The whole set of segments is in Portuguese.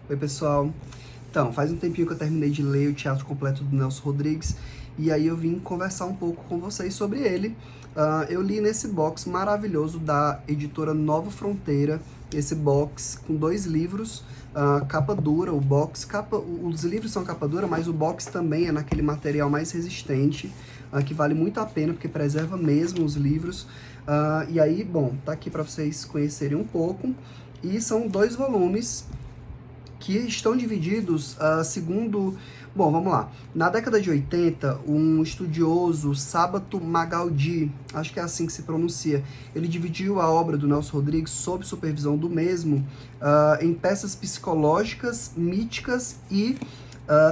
Oi, pessoal. Então, faz um tempinho que eu terminei de ler o Teatro Completo do Nelson Rodrigues e aí eu vim conversar um pouco com vocês sobre ele. Eu li nesse box maravilhoso da editora Nova Fronteira, esse box com 2 livros, capa dura, os livros são capa dura, mas o box também é naquele material mais resistente, que vale muito a pena porque preserva mesmo os livros. E aí, bom, tá aqui para vocês conhecerem um pouco. E são 2 volumes que estão divididos segundo... Bom, vamos lá. Na década de 80, um estudioso, Sábato Magaldi, acho que é assim que se pronuncia, ele dividiu a obra do Nelson Rodrigues, sob supervisão do mesmo, em peças psicológicas, míticas e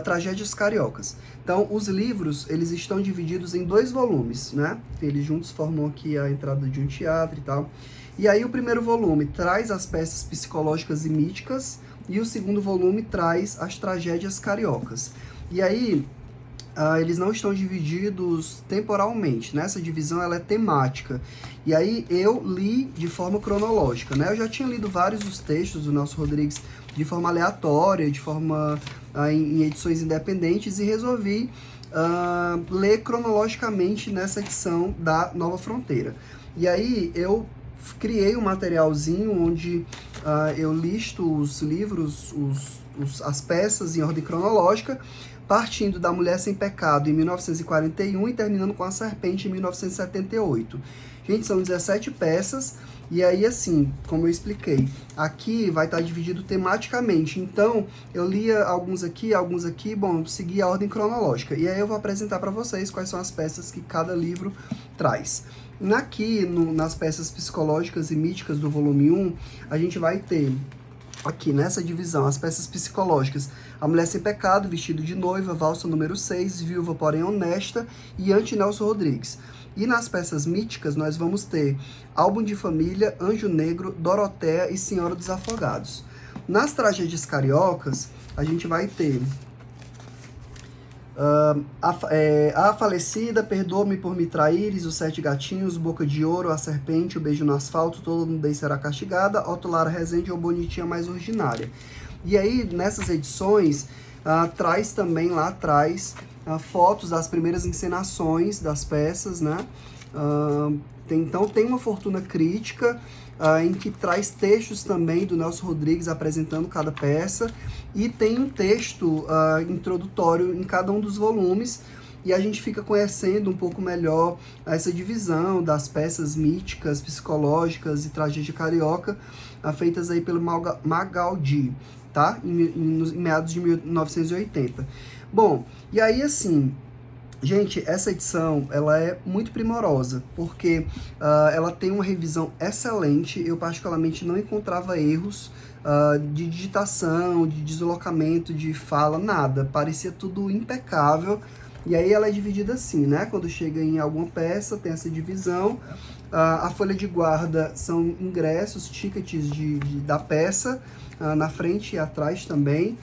tragédias cariocas. Então, os livros, eles estão divididos em 2 volumes, né? Eles juntos formam aqui a entrada de um teatro e tal. E aí, o primeiro volume traz as peças psicológicas e míticas, e o segundo volume traz as tragédias cariocas. E aí, eles não estão divididos temporalmente, né? Essa divisão ela é temática. E aí eu li de forma cronológica, né? Eu já tinha lido vários dos textos do Nelson Rodrigues de forma aleatória, de forma em edições independentes, e resolvi ler cronologicamente nessa edição da Nova Fronteira. E aí eu criei um materialzinho onde eu listo os livros, as peças em ordem cronológica, partindo da Mulher Sem Pecado em 1941 e terminando com A Serpente em 1978. Gente, são 17 peças, e aí, assim, como eu expliquei, aqui vai estar dividido tematicamente. Então, eu lia alguns aqui, bom, eu segui a ordem cronológica. E aí eu vou apresentar para vocês quais são as peças que cada livro traz. Aqui, nas peças psicológicas e míticas do volume 1, a gente vai ter aqui nessa divisão as peças psicológicas: A Mulher Sem Pecado, Vestido de Noiva, Valsa número 6, Viúva Porém Honesta e Ante-Nelson Rodrigues. E nas peças míticas nós vamos ter Álbum de Família, Anjo Negro, Doroteia e Senhora dos Afogados. Nas tragédias cariocas, a gente vai ter A Falecida, Perdoa-me por Me Traíres, Os 7 Gatinhos, Boca de Ouro, A Serpente, O Beijo no Asfalto, Toda Nudez Será Castigada, Otto Lara Rezende ou Bonitinha Mais Ordinária. E aí, nessas edições, traz também lá atrás fotos das primeiras encenações das peças, né? Então tem uma fortuna crítica em que traz textos também do Nelson Rodrigues apresentando cada peça, e tem um texto introdutório em cada um dos volumes, e a gente fica conhecendo um pouco melhor essa divisão das peças míticas, psicológicas e tragédia carioca, feitas aí pelo Magaldi, tá? Em meados de 1980. Bom, e aí assim, gente, essa edição ela é muito primorosa, porque ela tem uma revisão excelente. Eu particularmente não encontrava erros de digitação, de deslocamento, de fala, nada. Parecia tudo impecável. E aí ela é dividida assim, né? Quando chega em alguma peça, tem essa divisão. A folha de guarda são ingressos, tickets da peça, na frente e atrás também.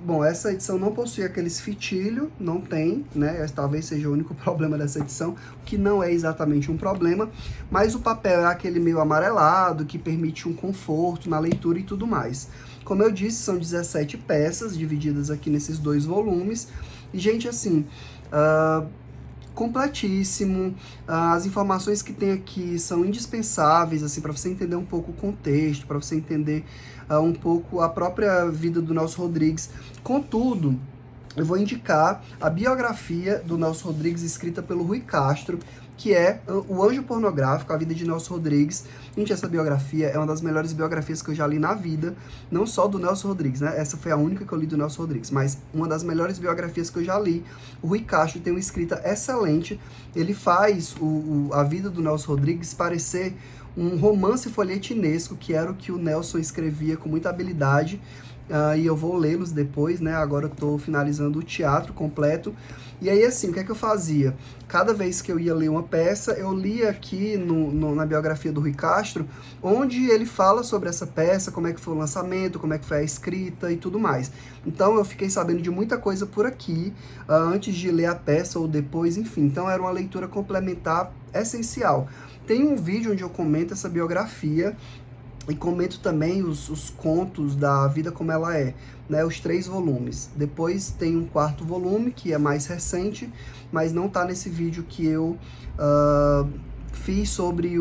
Bom, essa edição não possui aqueles fitilhos, não tem, né? Talvez seja o único problema dessa edição, que não é exatamente um problema, mas o papel é aquele meio amarelado, que permite um conforto na leitura e tudo mais. Como eu disse, são 17 peças, divididas aqui nesses 2 volumes, e, gente, assim, completíssimo. As informações que tem aqui são indispensáveis, assim, para você entender um pouco o contexto, para você entender um pouco a própria vida do Nelson Rodrigues. Contudo, eu vou indicar a biografia do Nelson Rodrigues, escrita pelo Rui Castro, que é O Anjo Pornográfico, a vida de Nelson Rodrigues. Gente, essa biografia é uma das melhores biografias que eu já li na vida, não só do Nelson Rodrigues, né? Essa foi a única que eu li do Nelson Rodrigues, mas uma das melhores biografias que eu já li. O Rui Castro tem uma escrita excelente, ele faz a vida do Nelson Rodrigues parecer um romance folhetinesco, que era o que o Nelson escrevia com muita habilidade. E eu vou lê-los depois, né? Agora eu tô finalizando o teatro completo. E aí, assim, o que é que eu fazia? Cada vez que eu ia ler uma peça, eu lia aqui na biografia do Rui Castro, onde ele fala sobre essa peça, como é que foi o lançamento, como é que foi a escrita e tudo mais. Então, eu fiquei sabendo de muita coisa por aqui, antes de ler a peça ou depois, enfim. Então, era uma leitura complementar essencial. Tem um vídeo onde eu comento essa biografia, e comento também os contos da Vida Como Ela É, né, os 3 volumes. Depois tem um 4º volume, que é mais recente, mas não está nesse vídeo que eu fiz sobre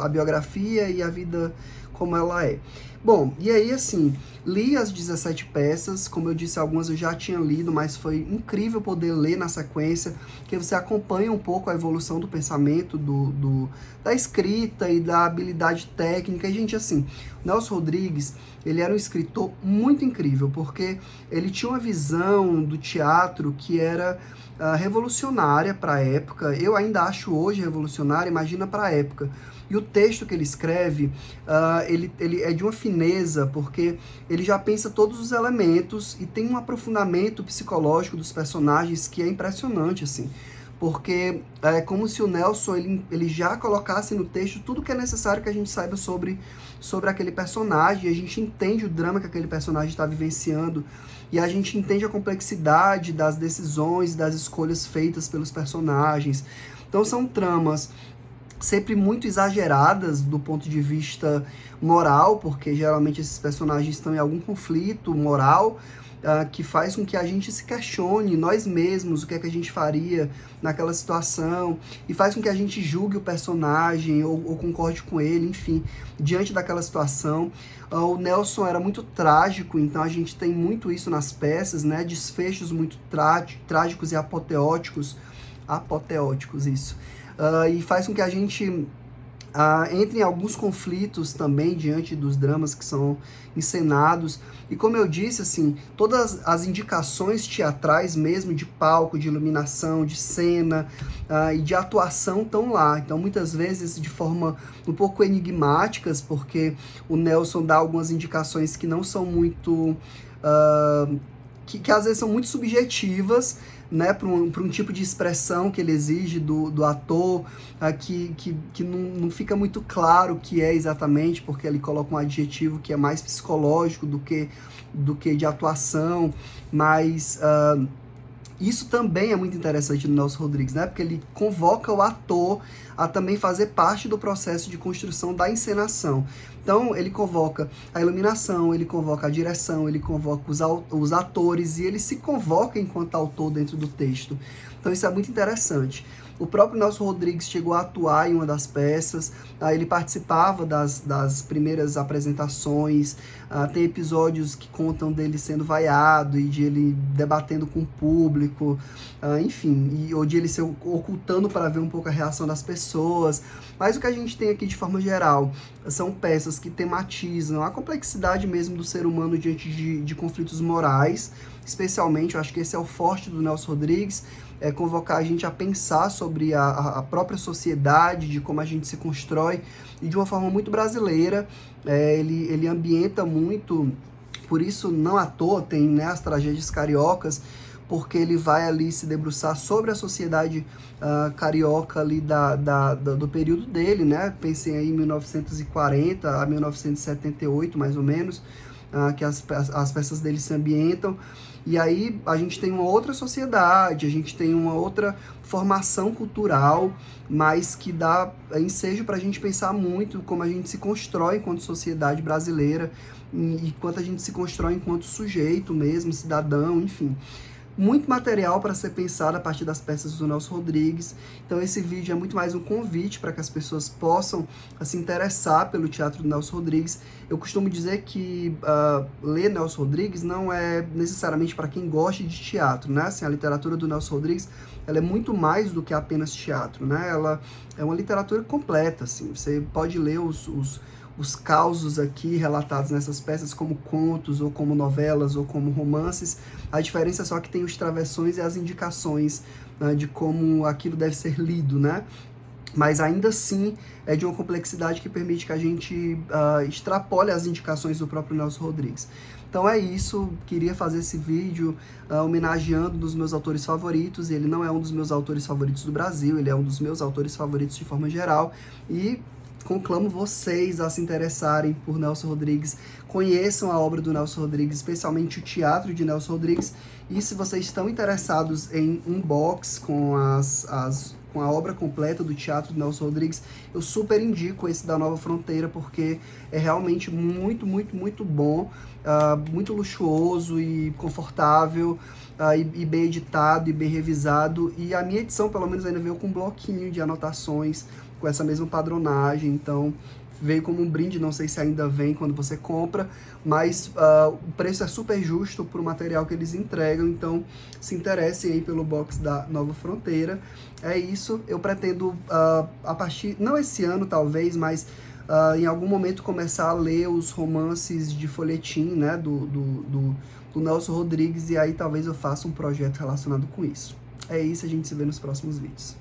a biografia e a vida como ela é. Bom, e aí assim, li as 17 peças, como eu disse, algumas eu já tinha lido, mas foi incrível poder ler na sequência, que você acompanha um pouco a evolução do pensamento, da escrita e da habilidade técnica. E, gente, assim, Nelson Rodrigues, ele era um escritor muito incrível, porque ele tinha uma visão do teatro que era revolucionária para a época. Eu ainda acho hoje revolucionária, imagina para a época. E o texto que ele escreve, ele é de uma fineza, porque ele já pensa todos os elementos e tem um aprofundamento psicológico dos personagens que é impressionante, assim. Porque é como se o Nelson ele já colocasse no texto tudo que é necessário que a gente saiba sobre aquele personagem, e a gente entende o drama que aquele personagem está vivenciando, e a gente entende a complexidade das decisões, das escolhas feitas pelos personagens. Então são tramas sempre muito exageradas do ponto de vista moral, porque geralmente esses personagens estão em algum conflito moral, que faz com que a gente se questione nós mesmos, o que é que a gente faria naquela situação, e faz com que a gente julgue o personagem ou concorde com ele, enfim, diante daquela situação. O Nelson era muito trágico, então a gente tem muito isso nas peças, né? Desfechos muito trágicos e apoteóticos, isso. E faz com que a gente entre em alguns conflitos também diante dos dramas que são encenados. E como eu disse, assim, todas as indicações teatrais mesmo, de palco, de iluminação, de cena e de atuação estão lá. Então, muitas vezes de forma um pouco enigmáticas, porque o Nelson dá algumas indicações que não são muito... que às vezes são muito subjetivas, né, para um tipo de expressão que ele exige do ator, que não fica muito claro o que é exatamente, porque ele coloca um adjetivo que é mais psicológico do que de atuação, mas isso também é muito interessante no Nelson Rodrigues, né, porque ele convoca o ator a também fazer parte do processo de construção da encenação. Então, ele convoca a iluminação, ele convoca a direção, ele convoca os atores, e ele se convoca enquanto autor dentro do texto. Então, isso é muito interessante. O próprio Nelson Rodrigues chegou a atuar em uma das peças, ele participava das primeiras apresentações, tem episódios que contam dele sendo vaiado e de ele debatendo com o público, enfim, ou de ele se ocultando para ver um pouco a reação das pessoas. Mas o que a gente tem aqui de forma geral são peças que tematizam a complexidade mesmo do ser humano diante de conflitos morais, especialmente, eu acho que esse é o forte do Nelson Rodrigues, é convocar a gente a pensar sobre a própria sociedade, de como a gente se constrói, e de uma forma muito brasileira. Ele ambienta muito, por isso não à toa tem, né, as tragédias cariocas, porque ele vai ali se debruçar sobre a sociedade carioca ali do período dele, né? Pensem aí em 1940 a 1978, mais ou menos, que as peças dele se ambientam. E aí a gente tem uma outra sociedade, a gente tem uma outra formação cultural, mas que dá ensejo para a gente pensar muito como a gente se constrói enquanto sociedade brasileira, e quanto a gente se constrói enquanto sujeito mesmo, cidadão, enfim. Muito material para ser pensado a partir das peças do Nelson Rodrigues. Então esse vídeo é muito mais um convite para que as pessoas possam se interessar pelo teatro do Nelson Rodrigues. Eu costumo dizer que ler Nelson Rodrigues não é necessariamente para quem gosta de teatro, né? Assim, a literatura do Nelson Rodrigues, ela é muito mais do que apenas teatro, né? Ela é uma literatura completa, assim. Você pode ler os causos aqui relatados nessas peças como contos, ou como novelas, ou como romances. A diferença é só que tem os travessões e as indicações de como aquilo deve ser lido, né? Mas ainda assim é de uma complexidade que permite que a gente extrapole as indicações do próprio Nelson Rodrigues. Então é isso, queria fazer esse vídeo homenageando um dos meus autores favoritos. Ele não é um dos meus autores favoritos do Brasil, ele é um dos meus autores favoritos de forma geral, e conclamo vocês a se interessarem por Nelson Rodrigues, conheçam a obra do Nelson Rodrigues, especialmente o teatro de Nelson Rodrigues, e se vocês estão interessados em um box com com a obra completa do teatro do Nelson Rodrigues, eu super indico esse da Nova Fronteira, porque é realmente muito, muito, muito bom, muito luxuoso e confortável, e bem editado e bem revisado. E a minha edição, pelo menos, ainda veio com um bloquinho de anotações, com essa mesma padronagem, então veio como um brinde, não sei se ainda vem quando você compra, mas o preço é super justo para o material que eles entregam, então se interessem aí pelo box da Nova Fronteira. É isso, eu pretendo, a partir, não esse ano talvez, mas em algum momento começar a ler os romances de folhetim, né, do Nelson Rodrigues, e aí talvez eu faça um projeto relacionado com isso. É isso, a gente se vê nos próximos vídeos.